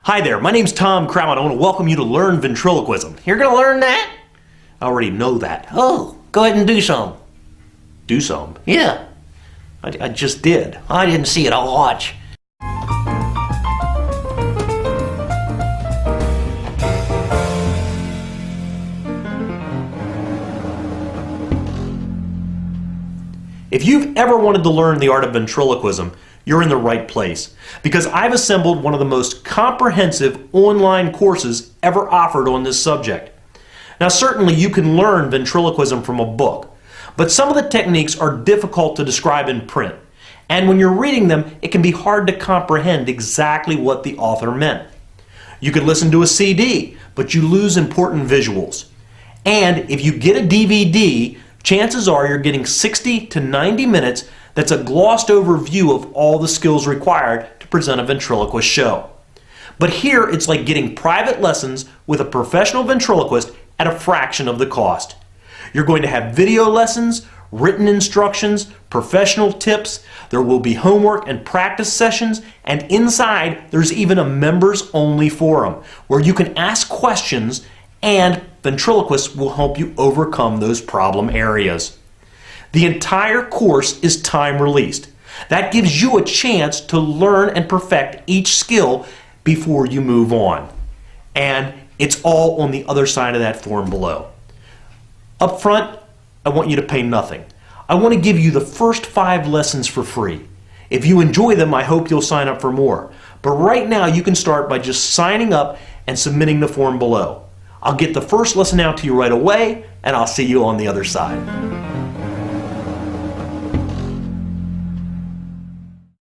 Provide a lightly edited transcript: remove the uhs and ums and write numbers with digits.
Hi there, my name's Tom Crow and I want to welcome you to Learn Ventriloquism. You're going to learn that? I already know that. Oh, go ahead and do some. Do some? Yeah. I just did. I didn't see it. I'll watch. If you've ever wanted to learn the art of ventriloquism, you're in the right place, because I've assembled one of the most comprehensive online courses ever offered on this subject. Now certainly you can learn ventriloquism from a book, but some of the techniques are difficult to describe in print, and when you're reading them it can be hard to comprehend exactly what the author meant. You could listen to a CD, but you lose important visuals. And if you get a DVD, chances are you're getting 60 to 90 minutes that's a glossed over view of all the skills required to present a ventriloquist show. But here it's like getting private lessons with a professional ventriloquist at a fraction of the cost. You're going to have video lessons, written instructions, professional tips, there will be homework and practice sessions, and inside there's even a members only forum where you can ask questions and ventriloquists will help you overcome those problem areas. The entire course is time released. That gives you a chance to learn and perfect each skill before you move on. And it's all on the other side of that form below. Up front, I want you to pay nothing. I want to give you the first 5 lessons for free. If you enjoy them, I hope you'll sign up for more. But right now you can start by just signing up and submitting the form below. I'll get the first lesson out to you right away, and I'll see you on the other side.